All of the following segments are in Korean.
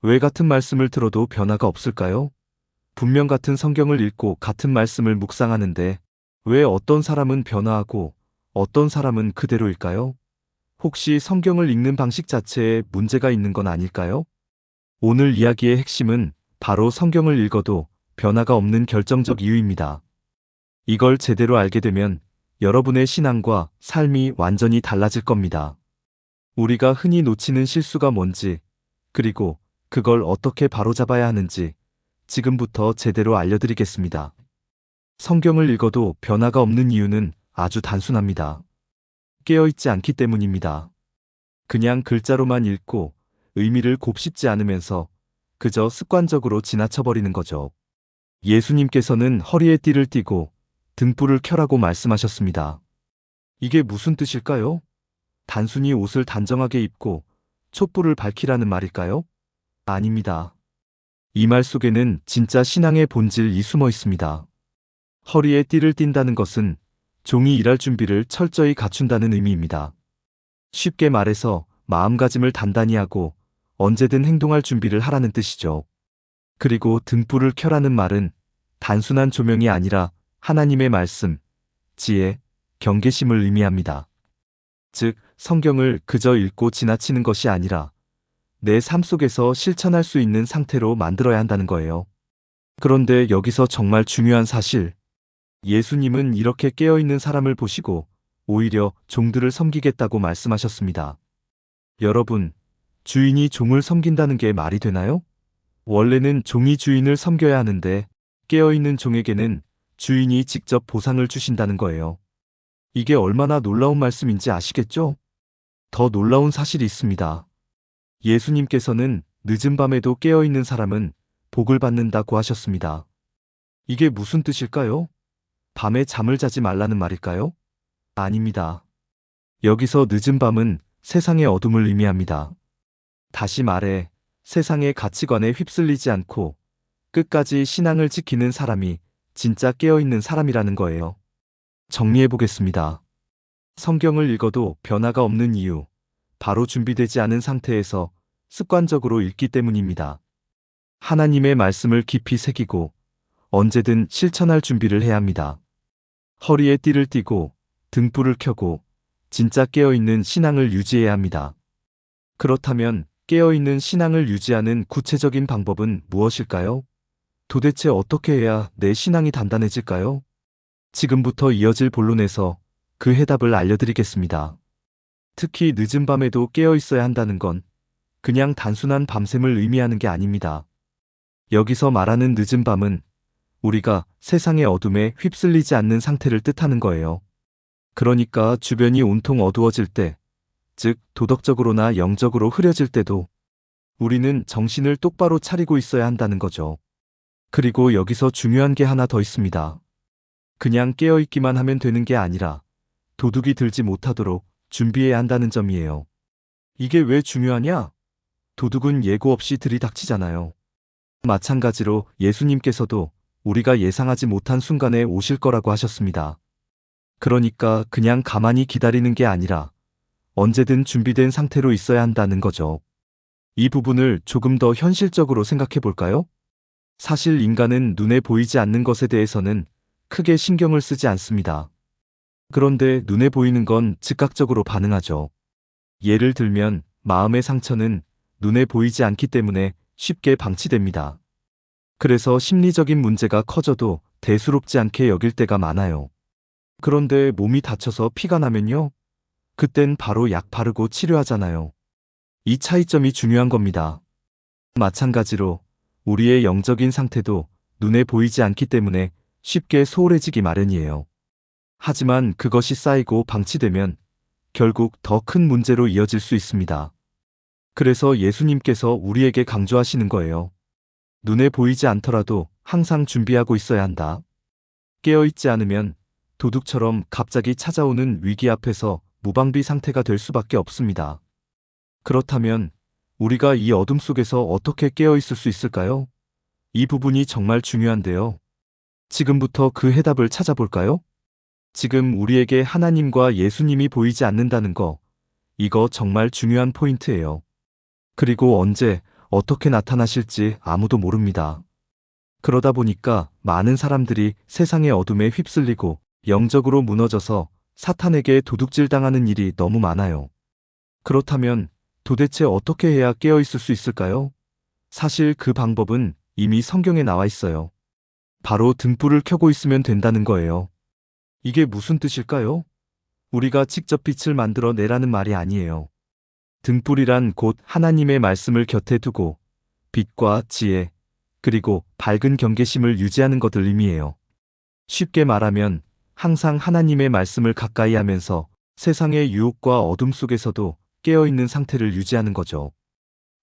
왜 같은 말씀을 들어도 변화가 없을까요? 분명 같은 성경을 읽고 같은 말씀을 묵상하는데 왜 어떤 사람은 변화하고 어떤 사람은 그대로일까요? 혹시 성경을 읽는 방식 자체에 문제가 있는 건 아닐까요? 오늘 이야기의 핵심은 바로 성경을 읽어도 변화가 없는 결정적 이유입니다. 이걸 제대로 알게 되면 여러분의 신앙과 삶이 완전히 달라질 겁니다. 우리가 흔히 놓치는 실수가 뭔지, 그리고 그걸 어떻게 바로잡아야 하는지 지금부터 제대로 알려드리겠습니다. 성경을 읽어도 변화가 없는 이유는 아주 단순합니다. 깨어있지 않기 때문입니다. 그냥 글자로만 읽고 의미를 곱씹지 않으면서 그저 습관적으로 지나쳐버리는 거죠. 예수님께서는 허리에 띠를 띠고 등불을 켜라고 말씀하셨습니다. 이게 무슨 뜻일까요? 단순히 옷을 단정하게 입고 촛불을 밝히라는 말일까요? 아닙니다. 이 말 속에는 진짜 신앙의 본질이 숨어 있습니다. 허리에 띠를 띈다는 것은 종이 일할 준비를 철저히 갖춘다는 의미입니다. 쉽게 말해서 마음가짐을 단단히 하고 언제든 행동할 준비를 하라는 뜻이죠. 그리고 등불을 켜라는 말은 단순한 조명이 아니라 하나님의 말씀, 지혜, 경계심을 의미합니다. 즉, 성경을 그저 읽고 지나치는 것이 아니라 내 삶 속에서 실천할 수 있는 상태로 만들어야 한다는 거예요. 그런데 여기서 정말 중요한 사실, 예수님은 이렇게 깨어있는 사람을 보시고 오히려 종들을 섬기겠다고 말씀하셨습니다. 여러분, 주인이 종을 섬긴다는 게 말이 되나요? 원래는 종이 주인을 섬겨야 하는데 깨어있는 종에게는 주인이 직접 보상을 주신다는 거예요. 이게 얼마나 놀라운 말씀인지 아시겠죠? 더 놀라운 사실이 있습니다. 예수님께서는 늦은 밤에도 깨어있는 사람은 복을 받는다고 하셨습니다. 이게 무슨 뜻일까요? 밤에 잠을 자지 말라는 말일까요? 아닙니다. 여기서 늦은 밤은 세상의 어둠을 의미합니다. 다시 말해, 세상의 가치관에 휩쓸리지 않고 끝까지 신앙을 지키는 사람이 진짜 깨어있는 사람이라는 거예요. 정리해 보겠습니다. 성경을 읽어도 변화가 없는 이유, 바로 준비되지 않은 상태에서 습관적으로 읽기 때문입니다. 하나님의 말씀을 깊이 새기고 언제든 실천할 준비를 해야 합니다. 허리에 띠를 띠고 등불을 켜고 진짜 깨어있는 신앙을 유지해야 합니다. 그렇다면 깨어있는 신앙을 유지하는 구체적인 방법은 무엇일까요? 도대체 어떻게 해야 내 신앙이 단단해질까요? 지금부터 이어질 본론에서 그 해답을 알려드리겠습니다. 특히 늦은 밤에도 깨어 있어야 한다는 건 그냥 단순한 밤샘을 의미하는 게 아닙니다. 여기서 말하는 늦은 밤은 우리가 세상의 어둠에 휩쓸리지 않는 상태를 뜻하는 거예요. 그러니까 주변이 온통 어두워질 때, 즉 도덕적으로나 영적으로 흐려질 때도 우리는 정신을 똑바로 차리고 있어야 한다는 거죠. 그리고 여기서 중요한 게 하나 더 있습니다. 그냥 깨어있기만 하면 되는 게 아니라 도둑이 들지 못하도록 준비해야 한다는 점이에요. 이게 왜 중요하냐? 도둑은 예고 없이 들이닥치잖아요. 마찬가지로 예수님께서도 우리가 예상하지 못한 순간에 오실 거라고 하셨습니다. 그러니까 그냥 가만히 기다리는 게 아니라 언제든 준비된 상태로 있어야 한다는 거죠. 이 부분을 조금 더 현실적으로 생각해 볼까요? 사실 인간은 눈에 보이지 않는 것에 대해서는 크게 신경을 쓰지 않습니다. 그런데 눈에 보이는 건 즉각적으로 반응하죠. 예를 들면 마음의 상처는 눈에 보이지 않기 때문에 쉽게 방치됩니다. 그래서 심리적인 문제가 커져도 대수롭지 않게 여길 때가 많아요. 그런데 몸이 다쳐서 피가 나면요? 그땐 바로 약 바르고 치료하잖아요. 이 차이점이 중요한 겁니다. 마찬가지로 우리의 영적인 상태도 눈에 보이지 않기 때문에 쉽게 소홀해지기 마련이에요. 하지만 그것이 쌓이고 방치되면 결국 더 큰 문제로 이어질 수 있습니다. 그래서 예수님께서 우리에게 강조하시는 거예요. 눈에 보이지 않더라도 항상 준비하고 있어야 한다. 깨어있지 않으면 도둑처럼 갑자기 찾아오는 위기 앞에서 무방비 상태가 될 수밖에 없습니다. 그렇다면 우리가 이 어둠 속에서 어떻게 깨어있을 수 있을까요? 이 부분이 정말 중요한데요. 지금부터 그 해답을 찾아볼까요? 지금 우리에게 하나님과 예수님이 보이지 않는다는 거, 이거 정말 중요한 포인트예요. 그리고 언제, 어떻게 나타나실지 아무도 모릅니다. 그러다 보니까 많은 사람들이 세상의 어둠에 휩쓸리고 영적으로 무너져서 사탄에게 도둑질 당하는 일이 너무 많아요. 그렇다면 도대체 어떻게 해야 깨어 있을 수 있을까요? 사실 그 방법은 이미 성경에 나와 있어요. 바로 등불을 켜고 있으면 된다는 거예요. 이게 무슨 뜻일까요? 우리가 직접 빛을 만들어 내라는 말이 아니에요. 등불이란 곧 하나님의 말씀을 곁에 두고 빛과 지혜, 그리고 밝은 경계심을 유지하는 것을 의미해요. 쉽게 말하면 항상 하나님의 말씀을 가까이 하면서 세상의 유혹과 어둠 속에서도 깨어있는 상태를 유지하는 거죠.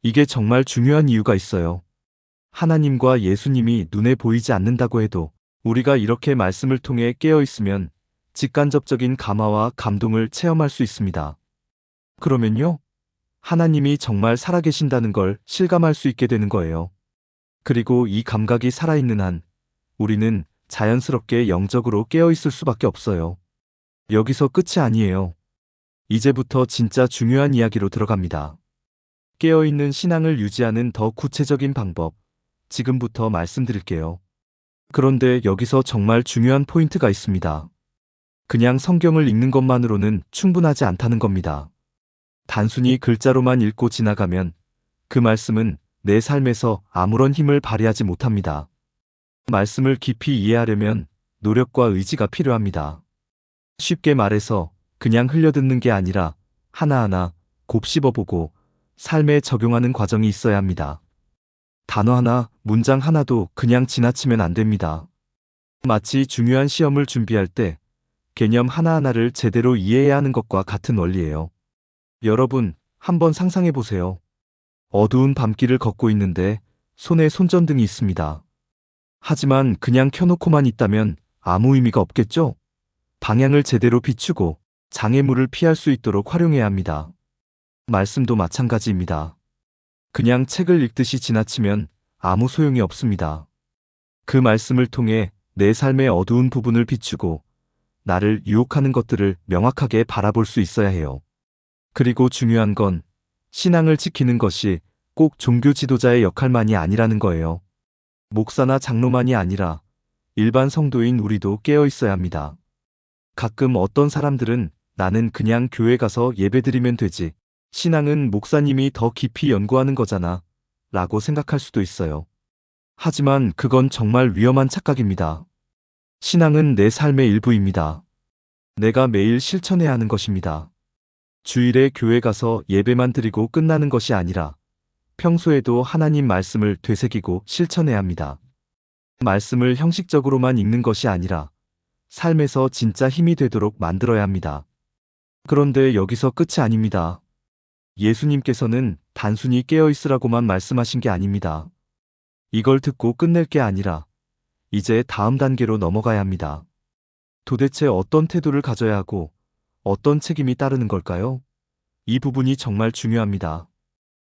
이게 정말 중요한 이유가 있어요. 하나님과 예수님이 눈에 보이지 않는다고 해도 우리가 이렇게 말씀을 통해 깨어있으면 직간접적인 감화와 감동을 체험할 수 있습니다. 그러면요, 하나님이 정말 살아계신다는 걸 실감할 수 있게 되는 거예요. 그리고 이 감각이 살아있는 한 우리는 자연스럽게 영적으로 깨어있을 수밖에 없어요. 여기서 끝이 아니에요. 이제부터 진짜 중요한 이야기로 들어갑니다. 깨어있는 신앙을 유지하는 더 구체적인 방법, 지금부터 말씀드릴게요. 그런데 여기서 정말 중요한 포인트가 있습니다. 그냥 성경을 읽는 것만으로는 충분하지 않다는 겁니다. 단순히 글자로만 읽고 지나가면 그 말씀은 내 삶에서 아무런 힘을 발휘하지 못합니다. 말씀을 깊이 이해하려면 노력과 의지가 필요합니다. 쉽게 말해서 그냥 흘려듣는 게 아니라 하나하나 곱씹어보고 삶에 적용하는 과정이 있어야 합니다. 단어 하나, 문장 하나도 그냥 지나치면 안 됩니다. 마치 중요한 시험을 준비할 때 개념 하나하나를 제대로 이해해야 하는 것과 같은 원리예요. 여러분, 한번 상상해 보세요. 어두운 밤길을 걷고 있는데 손에 손전등이 있습니다. 하지만 그냥 켜놓고만 있다면 아무 의미가 없겠죠? 방향을 제대로 비추고 장애물을 피할 수 있도록 활용해야 합니다. 말씀도 마찬가지입니다. 그냥 책을 읽듯이 지나치면 아무 소용이 없습니다. 그 말씀을 통해 내 삶의 어두운 부분을 비추고 나를 유혹하는 것들을 명확하게 바라볼 수 있어야 해요. 그리고 중요한 건 신앙을 지키는 것이 꼭 종교 지도자의 역할만이 아니라는 거예요. 목사나 장로만이 아니라 일반 성도인 우리도 깨어 있어야 합니다. 가끔 어떤 사람들은 나는 그냥 교회 가서 예배드리면 되지. 신앙은 목사님이 더 깊이 연구하는 거잖아. 라고 생각할 수도 있어요. 하지만 그건 정말 위험한 착각입니다. 신앙은 내 삶의 일부입니다. 내가 매일 실천해야 하는 것입니다. 주일에 교회 가서 예배만 드리고 끝나는 것이 아니라 평소에도 하나님 말씀을 되새기고 실천해야 합니다. 말씀을 형식적으로만 읽는 것이 아니라 삶에서 진짜 힘이 되도록 만들어야 합니다. 그런데 여기서 끝이 아닙니다. 예수님께서는 단순히 깨어있으라고만 말씀하신 게 아닙니다. 이걸 듣고 끝낼 게 아니라 이제 다음 단계로 넘어가야 합니다. 도대체 어떤 태도를 가져야 하고 어떤 책임이 따르는 걸까요? 이 부분이 정말 중요합니다.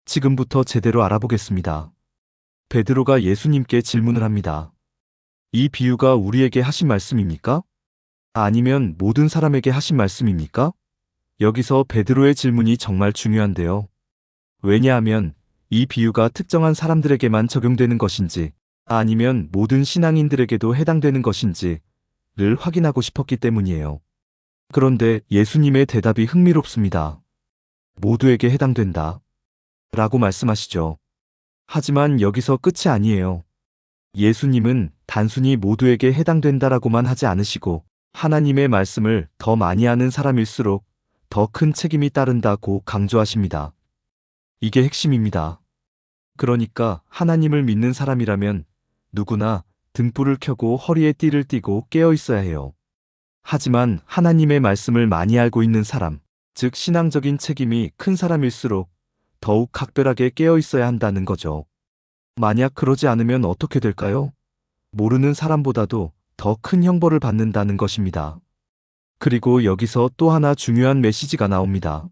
지금부터 제대로 알아보겠습니다. 베드로가 예수님께 질문을 합니다. 이 비유가 우리에게 하신 말씀입니까? 아니면 모든 사람에게 하신 말씀입니까? 여기서 베드로의 질문이 정말 중요한데요. 왜냐하면 이 비유가 특정한 사람들에게만 적용되는 것인지 아니면 모든 신앙인들에게도 해당되는 것인지를 확인하고 싶었기 때문이에요. 그런데 예수님의 대답이 흥미롭습니다. 모두에게 해당된다. 라고 말씀하시죠. 하지만 여기서 끝이 아니에요. 예수님은 단순히 모두에게 해당된다라고만 하지 않으시고 하나님의 말씀을 더 많이 아는 사람일수록 더 큰 책임이 따른다고 강조하십니다. 이게 핵심입니다. 그러니까 하나님을 믿는 사람이라면 누구나 등불을 켜고 허리에 띠를 띠고 깨어 있어야 해요. 하지만 하나님의 말씀을 많이 알고 있는 사람, 즉 신앙적인 책임이 큰 사람일수록 더욱 각별하게 깨어 있어야 한다는 거죠. 만약 그러지 않으면 어떻게 될까요? 모르는 사람보다도 더 큰 형벌을 받는다는 것입니다. 그리고 여기서 또 하나 중요한 메시지가 나옵니다.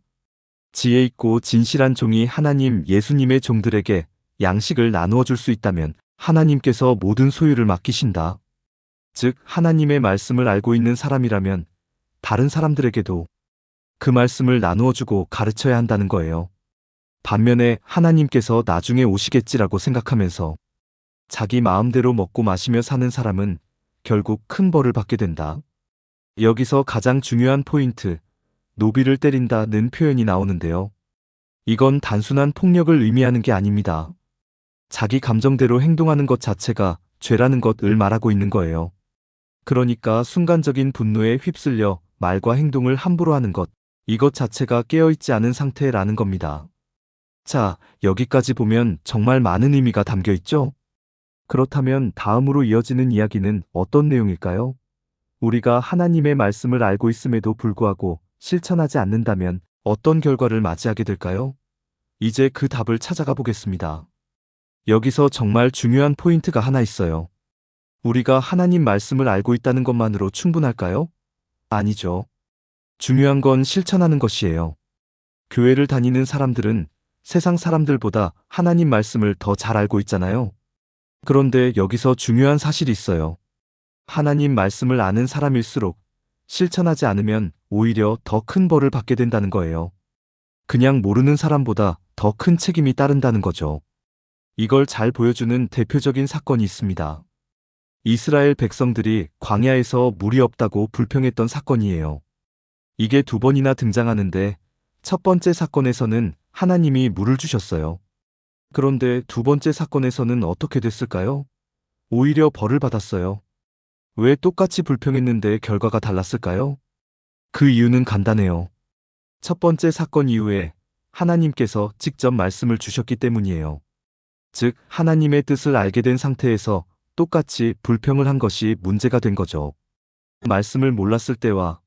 지혜 있고 진실한 종이 하나님 예수님의 종들에게 양식을 나누어 줄 수 있다면 하나님께서 모든 소유를 맡기신다. 즉 하나님의 말씀을 알고 있는 사람이라면 다른 사람들에게도 그 말씀을 나누어 주고 가르쳐야 한다는 거예요. 반면에 하나님께서 나중에 오시겠지라고 생각하면서 자기 마음대로 먹고 마시며 사는 사람은 결국 큰 벌을 받게 된다. 여기서 가장 중요한 포인트, 노비를 때린다는 표현이 나오는데요. 이건 단순한 폭력을 의미하는 게 아닙니다. 자기 감정대로 행동하는 것 자체가 죄라는 것을 말하고 있는 거예요. 그러니까 순간적인 분노에 휩쓸려 말과 행동을 함부로 하는 것, 이것 자체가 깨어있지 않은 상태라는 겁니다. 자, 여기까지 보면 정말 많은 의미가 담겨 있죠? 그렇다면 다음으로 이어지는 이야기는 어떤 내용일까요? 우리가 하나님의 말씀을 알고 있음에도 불구하고 실천하지 않는다면 어떤 결과를 맞이하게 될까요? 이제 그 답을 찾아가 보겠습니다. 여기서 정말 중요한 포인트가 하나 있어요. 우리가 하나님 말씀을 알고 있다는 것만으로 충분할까요? 아니죠. 중요한 건 실천하는 것이에요. 교회를 다니는 사람들은 세상 사람들보다 하나님 말씀을 더 잘 알고 있잖아요. 그런데 여기서 중요한 사실이 있어요. 하나님 말씀을 아는 사람일수록 실천하지 않으면 오히려 더 큰 벌을 받게 된다는 거예요. 그냥 모르는 사람보다 더 큰 책임이 따른다는 거죠. 이걸 잘 보여주는 대표적인 사건이 있습니다. 이스라엘 백성들이 광야에서 물이 없다고 불평했던 사건이에요. 이게 두 번이나 등장하는데 첫 번째 사건에서는 하나님이 물을 주셨어요. 그런데 두 번째 사건에서는 어떻게 됐을까요? 오히려 벌을 받았어요. 왜 똑같이 불평했는데 결과가 달랐을까요? 그 이유는 간단해요. 첫 번째 사건 이후에 하나님께서 직접 말씀을 주셨기 때문이에요. 즉, 하나님의 뜻을 알게 된 상태에서 똑같이 불평을 한 것이 문제가 된 거죠. 말씀을 몰랐을 때와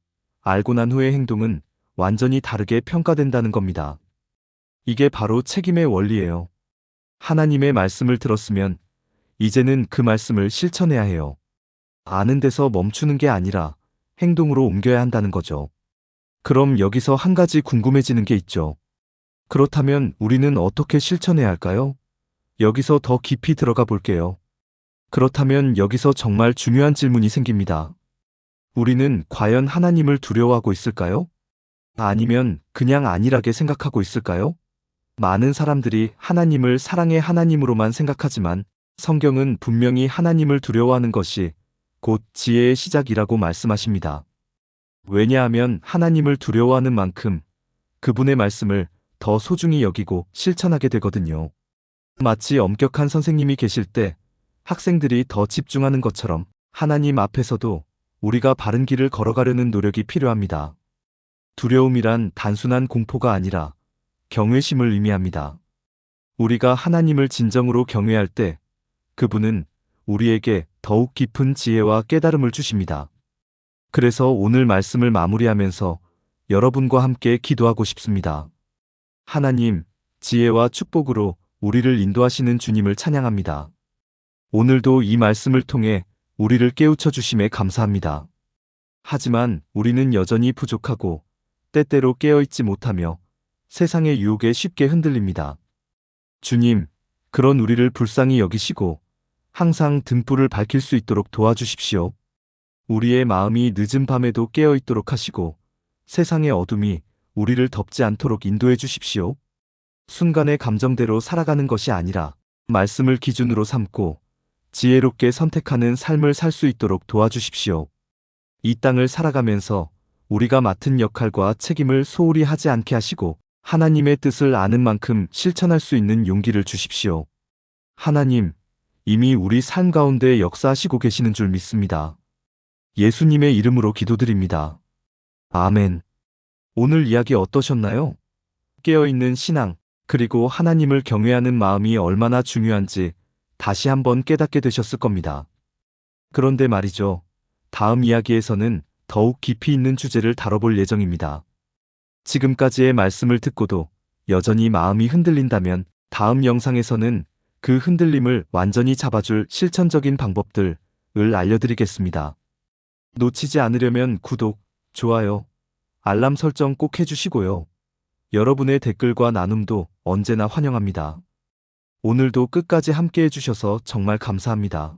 알고 난 후의 행동은 완전히 다르게 평가된다는 겁니다. 이게 바로 책임의 원리예요. 하나님의 말씀을 들었으면 이제는 그 말씀을 실천해야 해요. 아는 데서 멈추는 게 아니라 행동으로 옮겨야 한다는 거죠. 그럼 여기서 한 가지 궁금해지는 게 있죠. 그렇다면 우리는 어떻게 실천해야 할까요? 여기서 더 깊이 들어가 볼게요. 그렇다면 여기서 정말 중요한 질문이 생깁니다. 우리는 과연 하나님을 두려워하고 있을까요? 아니면 그냥 안일하게 생각하고 있을까요? 많은 사람들이 하나님을 사랑의 하나님으로만 생각하지만 성경은 분명히 하나님을 두려워하는 것이 곧 지혜의 시작이라고 말씀하십니다. 왜냐하면 하나님을 두려워하는 만큼 그분의 말씀을 더 소중히 여기고 실천하게 되거든요. 마치 엄격한 선생님이 계실 때 학생들이 더 집중하는 것처럼 하나님 앞에서도 우리가 바른 길을 걸어가려는 노력이 필요합니다. 두려움이란 단순한 공포가 아니라 경외심을 의미합니다. 우리가 하나님을 진정으로 경외할 때 그분은 우리에게 더욱 깊은 지혜와 깨달음을 주십니다. 그래서 오늘 말씀을 마무리하면서 여러분과 함께 기도하고 싶습니다. 하나님, 지혜와 축복으로 우리를 인도하시는 주님을 찬양합니다. 오늘도 이 말씀을 통해 우리를 깨우쳐 주심에 감사합니다. 하지만 우리는 여전히 부족하고 때때로 깨어있지 못하며 세상의 유혹에 쉽게 흔들립니다. 주님, 그런 우리를 불쌍히 여기시고 항상 등불을 밝힐 수 있도록 도와주십시오. 우리의 마음이 늦은 밤에도 깨어있도록 하시고 세상의 어둠이 우리를 덮지 않도록 인도해 주십시오. 순간의 감정대로 살아가는 것이 아니라 말씀을 기준으로 삼고 지혜롭게 선택하는 삶을 살 수 있도록 도와주십시오. 이 땅을 살아가면서 우리가 맡은 역할과 책임을 소홀히 하지 않게 하시고 하나님의 뜻을 아는 만큼 실천할 수 있는 용기를 주십시오. 하나님, 이미 우리 삶 가운데 역사하시고 계시는 줄 믿습니다. 예수님의 이름으로 기도드립니다. 아멘. 오늘 이야기 어떠셨나요? 깨어있는 신앙, 그리고 하나님을 경외하는 마음이 얼마나 중요한지 다시 한번 깨닫게 되셨을 겁니다. 그런데 말이죠. 다음 이야기에서는 더욱 깊이 있는 주제를 다뤄볼 예정입니다. 지금까지의 말씀을 듣고도 여전히 마음이 흔들린다면 다음 영상에서는 그 흔들림을 완전히 잡아줄 실천적인 방법들을 알려드리겠습니다. 놓치지 않으려면 구독, 좋아요, 알람 설정 꼭 해주시고요. 여러분의 댓글과 나눔도 언제나 환영합니다. 오늘도 끝까지 함께 해주셔서 정말 감사합니다.